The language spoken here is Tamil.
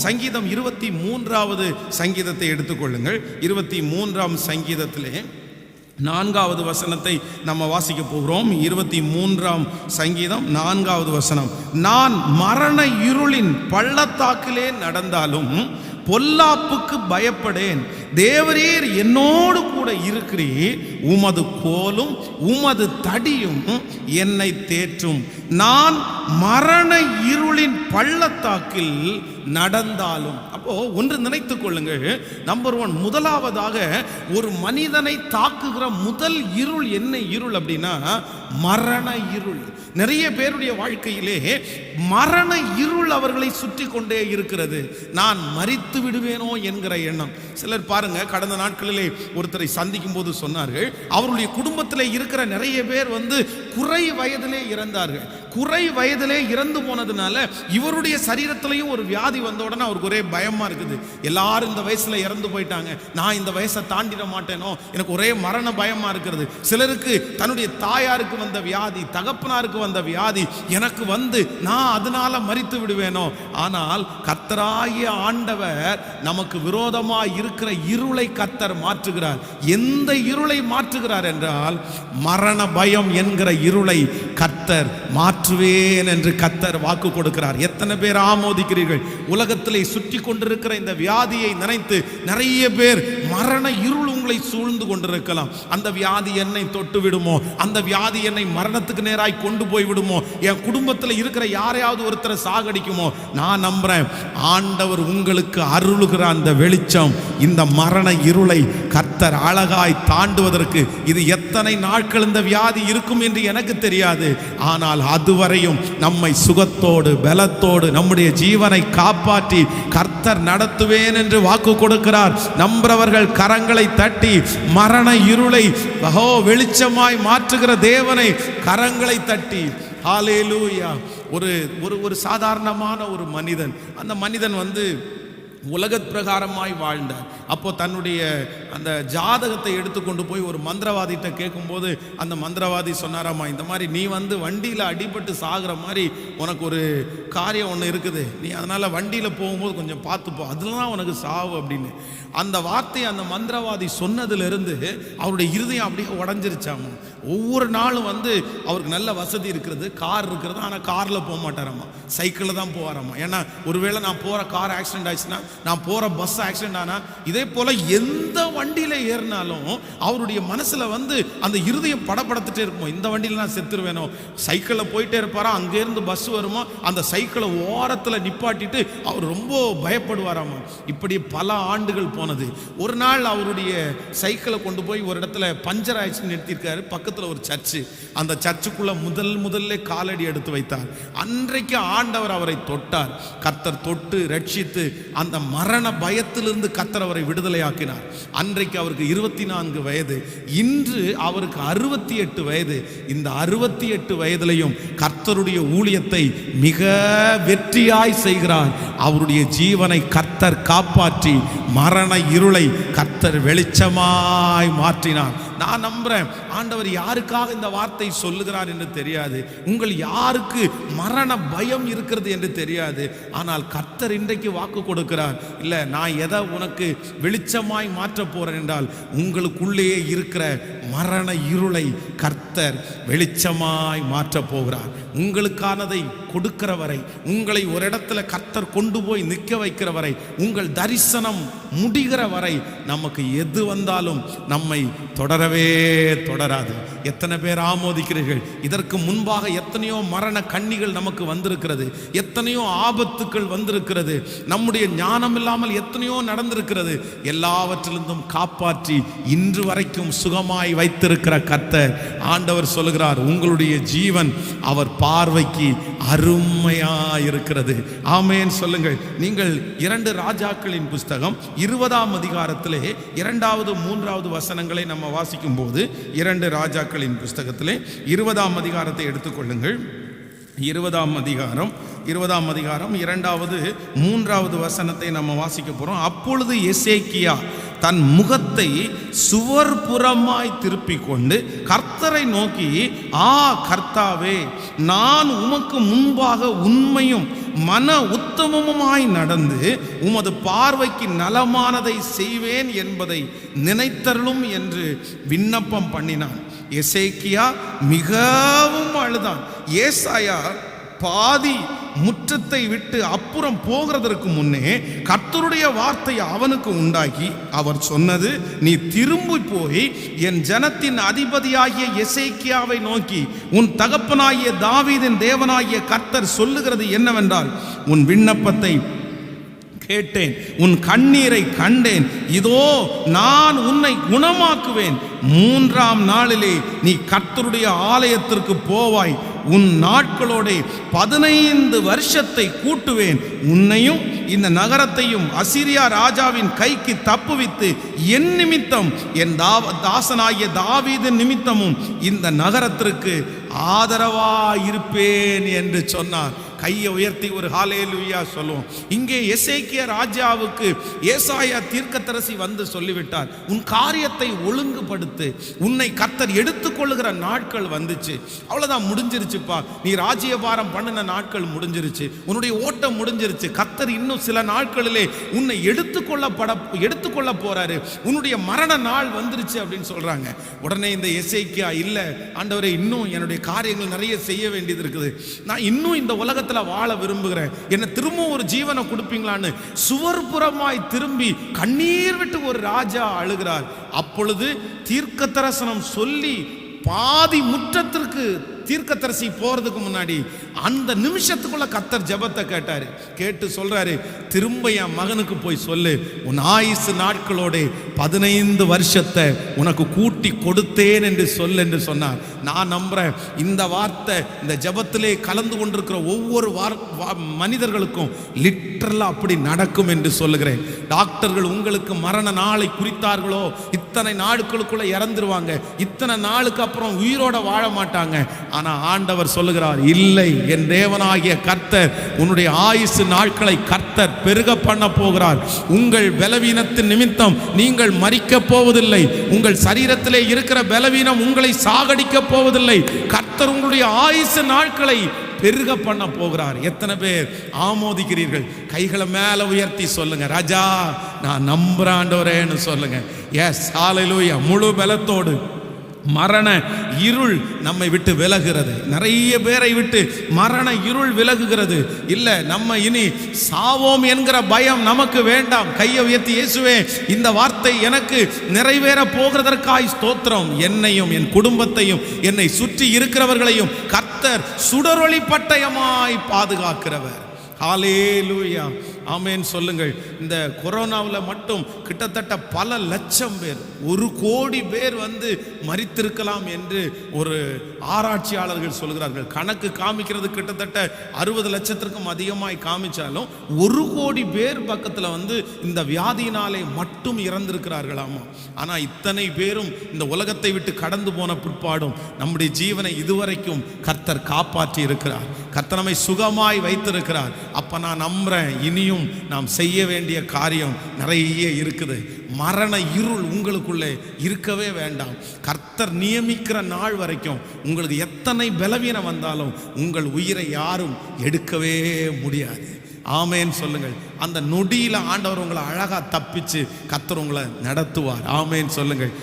சங்கீதம் 23வது சங்கீதத்தை எடுத்துக்கொள்ளுங்கள். 23ஆம் சங்கீதத்திலே 4வது வசனத்தை நம்ம வாசிக்க போகிறோம். 23ஆம் சங்கீதம் 4வது வசனம். நான் மரண இருளின் பள்ளத்தாக்கிலே நடந்தாலும் பொல்லாப்புக்கு பயப்படேன், தேவரீர் என்னோடு கூட இருக்கிறீர், உமது கோலும் உமது தடியும் என்னை தேற்றும். நான் மரண இருளின் பள்ளத்தாக்கில் நடந்தாலும். அப்போ ஒன்று நினைத்துக் கொள்ளுங்கள். நம்பர் 1, முதலாவதாக ஒரு மனிதனை தாக்குகிற முதல் இருள் என்ன இருள் அப்படின்னா மரண இருள். நிறைய பேருடைய வாழ்க்கையிலே மரண இருள் அவர்களை சுற்றி கொண்டே இருக்கிறது. நான் மரித்து விடுவேனோ என்கிற எண்ணம். சிலர் பாருங்க, கடந்த நாட்களிலே ஒருத்தரை சந்திக்கும் போது சொன்னார்கள், அவருடைய குடும்பத்தில் இருக்கிற நிறைய பேர் குறை வயதிலே இறந்தார்கள். குறை வயதிலே இறந்து போனதுனால இவருடைய சரீரத்திலையும் ஒரு வியாதி வந்த உடனே அவருக்கு ஒரே பயமா இருக்குது. எல்லாரும் இந்த வயசுல இறந்து போயிட்டாங்க, நான் இந்த வயசை தாண்டிட மாட்டேனோ, எனக்கு ஒரே மரண பயமா இருக்கிறது. சிலருக்கு தன்னுடைய தாயாருக்கு வந்த வியாதி, தகப்பனாருக்கு வந்த வியாதி எனக்கு நான் அதனால மரித்து விடுவேனோ. ஆனால் கர்த்தராகிய ஆண்டவர் நமக்கு விரோதமாய் இருக்கிற இருளை கர்த்தர் மாற்றுகிறார். எந்த இருளை மாற்றுகிறார் என்றால் மரண பயம் என்கிற இருளை கர்த்தர் மாற்றுவேன் என்று கர்த்தர் வாக்கு கொடுக்கிறார். எத்தனை பேர் ஆமோதிக்கிறீர்கள்? உலகத்திலே சுற்றி கொண்டிருக்கிற இந்த வியாதியை நினைத்து நிறைய பேர் மரண இருள் உங்களை சூழ்ந்து கொண்டிருக்கலாம். அந்த வியாதி என்னை தொட்டு விடுமோ, அந்த வியாதி என்னை மரணத்துக்கு நேராய் கொண்டு போய் விடுமோ, என் குடும்பத்தில் இருக்கிற யாரையாவது ஒருத்தரை சாகடிக்குமோ. நான் நம்புறேன், ஆண்டவர் உங்களுக்கு அருளுகிற அந்த வெளிச்சம் இந்த மரண இருளை கர்த்தர் அழகாய் தாண்டுவதற்கு, இது எத்தனை நாட்கள் இந்த வியாதி இருக்கும் என்று எனக்கு தெரியாது, ஆனால் அதுவரையும் நம்மை சுகத்தோடு பலத்தோடு நம்முடைய ஜீவனை காப்பாற்றி கர்த்தர் நடத்துவேன் என்று வாக்கு கொடுக்கிறார். நம்புறவர்கள் கரங்களை தட்டி மரண இருளை வெளிச்சமாய் மாற்றுகிற தேவனை கரங்களை தட்டி ஹல்லேலூயா. ஒரு சாதாரணமான ஒரு மனிதன், அந்த மனிதன் உலகத் பிரகாரமாய் வாழ்ந்தார். அப்போ தன்னுடைய அந்த ஜாதகத்தை எடுத்துக்கொண்டு போய் ஒரு மந்திரவாதிகிட்ட கேட்கும்போது அந்த மந்திரவாதி சொன்னாராமா, இந்த மாதிரி நீ வண்டியில் அடிபட்டு சாகிற மாதிரி உனக்கு ஒரு காரியம் ஒன்று இருக்குது, நீ அதனால் வண்டியில் போகும்போது கொஞ்சம் பார்த்துப்போ, அதெல்லாம் உனக்கு சாவு அப்படின்னு. அந்த வார்த்தை அந்த மந்திரவாதி சொன்னதுலேருந்து அவருடைய இருதயம் அப்படியே உடஞ்சிருச்சாமா. ஒவ்வொரு நாளும் அவருக்கு நல்ல வசதி இருக்கிறது, கார் இருக்கிறது, ஆனால் காரில் போக மாட்டாராம்மா, சைக்கிளில் தான் போவாராம்மா. ஏன்னா ஒருவேளை நான் போகிற கார் ஆக்சிடென்ட் ஆச்சுன்னா, நான் போகிற பஸ் ஆக்சிடென்ட் ஆனால், இதே போல் எந்த வண்டியில் ஏறினாலும் அவருடைய மனசில் அந்த இருதயம் படப்படத்துட்டே இருக்கும், இந்த வண்டியில் நான் செத்துருவேனோ. சைக்கிளில் போயிட்டே இருப்பாரா, அங்கேருந்து பஸ் வருமோ, அந்த சைக்கிளை ஓரத்தில் நிப்பாட்டிட்டு அவர் ரொம்ப பயப்படுவாராமா. இப்படி பல ஆண்டுகள் போனது. ஒரு நாள் அவருடைய சைக்கிளை கொண்டு போய் ஒரு இடத்துல பஞ்சர் ஆயிடுச்சு நிறுத்தியிருக்காரு. பக்கத்தில் ஒரு சர்ச்சு, அந்த சர்ச்சுக்குள்ள முதல்ல காலடி எடுத்து வைத்தார். அன்றைக்கு ஆண்டவர் அவரை தொட்டார். கர்த்தர் தொட்டு ரட்சித்து அந்த மரண பயத்திலிருந்து கர்த்தர் அவரை விடுதலையாக்கினார். அன்றைக்கு அவருக்கு 24 வயது, இன்று அவருக்கு 68 வயது. இந்த 68 வயதிலையும் கர்த்தருடைய ஊழியத்தை மிக வெற்றியாய் செய்கிறார். அவருடைய ஜீவனை கர்த்தர் காப்பாற்றி மரண இருளை கர்த்தர் வெளிச்சமாய் மாற்றினார். நான் நம்புறேன், ஆண்டவர் யாருக்காக இந்த வார்த்தை சொல்லுகிறார் என்று தெரியாது, உங்கள் யாருக்கு மரண பயம் இருக்கிறது என்று தெரியாது, ஆனால் கர்த்தர் இன்றைக்கு வாக்கு கொடுக்கிறார். இல்லை, நான் எதை உனக்கு வெளிச்சமாய் மாற்ற போறேன் என்றால் உங்களுக்குள்ளேயே இருக்கிற மரண இருளை கர்த்தர் வெளிச்சமாய் மாற்ற போகிறார். உங்களுக்கானதை கொடுக்கிற வரை, உங்களை ஒரு இடத்துல கர்த்தர் கொண்டு போய் நிற்க வைக்கிற வரை, உங்கள் தரிசனம் முடிகிற வரை நமக்கு எது வந்தாலும் நம்மை தொடரவே தொடராது. எத்தனை பேர் ஆமோதிக்கிறீர்கள்? இதற்கு முன்பாக எத்தனையோ மரண கண்ணிகள் நமக்கு வந்திருக்கிறது, எத்தனையோ ஆபத்துக்கள் வந்திருக்கிறது, நம்முடைய ஞானம் இல்லாமல் எத்தனையோ நடந்திருக்கிறது. எல்லாவற்றிலிருந்தும் காப்பாற்றி இன்று வரைக்கும் சுகமாய் வைத்திருக்கிற கர்த்தர் ஆண்டவர் சொல்லுகிறார், உங்களுடைய ஜீவன் அவர் பார்வைக்கு அருமையாயிருக்கிறது. ஆமென் சொல்லுங்கள். நீங்கள் 2 ராஜாக்களின் புஸ்தகம் 20ஆம் அதிகாரத்திலே 2வது 3வது வசனங்களை நம்ம வாசிக்கும் போது, 2 ராஜாக்களின் புஸ்தகத்திலே 20ஆம் அதிகாரத்தை எடுத்துக்கொள்ளுங்கள். 20ஆம் அதிகாரம் 2வது 3வது வசனத்தை நம்ம வாசிக்க போறோம். அப்பொழுது எசேக்கியா தன் முகத்தை சுவர் புறமாய் திருப்பிக் கொண்டு கர்த்தரை நோக்கி, ஆ கர்த்தாவே, நான் உமக்கு முன்பாக உண்மையும் மன உத்தமமுமாய் நடந்து உமது பார்வைக்கு நலமானதை செய்வேன் என்பதை நினைத்தருளும் என்று விண்ணப்பம் பண்ணினான். எசேக்கியா மிகவும் அழுதான். ஏசாயா பாதி முற்றத்தை விட்டு அப்புறம் போகிறதற்கு முன்னே கர்த்தருடைய வார்த்தை அவனுக்கு உண்டாகி அவர் சொன்னது, நீ திரும்பி போய் என் ஜனத்தின் அதிபதியாகிய எசேக்கியாவை நோக்கி, உன் தகப்பனாகிய தாவீதின் தேவனாகிய கர்த்தர் சொல்லுகிறது என்னவென்றால், உன் விண்ணப்பத்தை கேட்டேன், உன் கண்ணீரை கண்டேன், இதோ நான் உன்னை குணமாக்குவேன். 3ஆம் நாளிலே நீ கர்த்தருடைய ஆலயத்திற்கு போவாய். உன் நாட்களோட 15 வருஷத்தை கூட்டுவேன். உன்னையும் இந்த நகரத்தையும் அசீரியா ராஜாவின் கைக்கு தப்புவித்து என் நிமித்தம், என் தாசனாகிய தாவீதின் நிமித்தமும் இந்த நகரத்திற்கு ஆதரவாயிருப்பேன் என்று சொன்னார். கையை உயர்த்தி ஒரு ஹல்லேலூயா சொல்லுவோம். இங்கே எசேக்கியா ராஜாவுக்கு ஏசாயா தீர்க்கதரிசி வந்து சொல்லிவிட்டார், உன் காரியத்தை ஒழுங்குபடுத்து, உன்னை கர்த்தர் எடுத்துக்கொள்ளுகிற நாட்கள் வந்துச்சு. அவ்வளவுதான், முடிஞ்சிருச்சுப்பா. நீ ராஜ்யபாரம் பண்ணின நாட்கள் முடிஞ்சிருச்சு, உன்னுடைய ஓட்டம் முடிஞ்சிருச்சு. கர்த்தர் இன்னும் சில நாட்களிலே உன்னை எடுத்துக்கொள்ள போறாரு, உன்னுடைய மரண நாள் வந்துருச்சு அப்படின்னு சொல்றாங்க. உடனே இந்த எசேக்கியா, இல்ல ஆண்டவரே, இன்னும் என்னுடைய காரியங்கள் நிறைய செய்ய வேண்டியது இருக்குது, நான் இன்னும் இந்த உலகத்தில் வாழ விரும்புகிறேன், என்ன திரும்ப ஒரு ஜீவனை கொடுப்பீங்களான்னு சுவர்புறமாய் திரும்பி கண்ணீர் விட்டு ஒரு ராஜா அழுகிறார். அப்பொழுது தீர்க்க தரிசனம் சொல்லி பாதி முற்றத்திற்கு தீர்க்கதரிசி போறதுக்கு முன்னாடி அந்த நிமிஷத்துக்குள்ள கர்த்தர் ஜெபத்தை கேட்டாரு. கேட்டு சொல்றாரு, திரும்ப என் மகனுக்கு போய் சொல்லு, உன் ஆயுசு நாட்களோட 15 வருஷத்தை உனக்கு கூட்டி கொடுத்தேன் என்று சொல் என்று சொன்னார். நான் நம்புறேன் இந்த வார்த்தை இந்த ஜெபத்திலே கலந்து கொண்டிருக்கிற ஒவ்வொரு மனிதர்களுக்கும் லிட்டரலா அப்படி நடக்கும் என்று சொல்லுகிறேன். டாக்டர்கள் உங்களுக்கு மரண நாளை குறித்தார்களோ, இத்தனை நாட்களுக்குள்ள இறந்துருவாங்க, இத்தனை நாளுக்கு அப்புறம் உயிரோட வாழ மாட்டாங்க. ஆனா ஆண்டவர் சொல்லுகிறார், இல்லை, என் தேவனாகிய கர்த்தர் உன்னுடைய ஆயுசு நாட்களை கர்த்தர் பெருக பண்ண போகிறார். உங்கள் பலவீனத்தின் நிமித்தம் நீங்கள் மரிக்க போவதில்லை. உங்கள் சரீரத்திலே இருக்கிற பலவீனம் உங்களை சாகடிக்க போவதில்லை. கர்த்தர் உங்களுடைய ஆயுசு நாட்களை பெருக பண்ண போகிறார். எத்தனை பேர் ஆமோதிக்கிறீர்கள்? கைகளை மேல உயர்த்தி சொல்லுங்க, ராஜா நான் நம்புறேன் ஆண்டவரேன்னு சொல்லுங்க. எஸ், ஹல்லேலூயா. முழு பலத்தோடு மரண இருள் நம்மை விட்டு விலகுகிறது. நிறைய பேரை விட்டு மரண இருள் விலகுகிறது. இல்ல, நம்ம இனி சாவோம் என்கிற பயம் நமக்கு வேண்டாம். கையை உயர்த்தி, இயேசுவே இந்த வார்த்தை எனக்கு நிறைவேற போகிறதற்காய் ஸ்தோத்திரம். என்னையும் என் குடும்பத்தையும் என்னை சுற்றி இருக்கிறவர்களையும் கர்த்தர் சுடரொளி பட்டயமாய் பாதுகாக்கிறவர். ஹல்லேலூயா, ஆமென் சொல்லுங்கள். இந்த கொரோனாவில் மட்டும் கிட்டத்தட்ட பல லட்சம் பேர், 1 கோடி பேர் மரித்திருக்கலாம் என்று ஒரு ஆராய்ச்சியாளர்கள் சொல்கிறார்கள். கணக்கு காமிக்கிறது கிட்டத்தட்ட 60 லட்சத்திற்கும் அதிகமாய் காமிச்சாலும் 1 கோடி பேர் பக்கத்தில் இந்த வியாதியினாலே மட்டும் இறந்திருக்கிறார்களாமா. ஆனால் இத்தனை பேரும் இந்த உலகத்தை விட்டு கடந்து போன பிற்பாடும் நம்முடைய ஜீவனை இதுவரைக்கும் கர்த்தர் காப்பாற்றி இருக்கிறார். கர்த்தர் நம்மை சுகமாய் வைத்திருக்கிறார். அப்ப நான் நம்புறேன், இனியும் நாம் செய்ய வேண்டிய காரியம் நிறைய இருக்குது. மரண இருள் உங்களுக்குள்ளே இருக்கவே வேண்டாம். கர்த்தர் நியமிக்கிற நாள் வரைக்கும் உங்களுக்கு எத்தனை பலவீனம் வந்தாலும் உங்கள் உயிரை யாரும் எடுக்கவே முடியாது. ஆமேன் சொல்லுங்கள். அந்த நொடியில ஆண்டவர் உங்களை அழகா தப்பிச்சு கர்த்தர் உங்களை நடத்துவார். ஆமேன் சொல்லுங்கள்.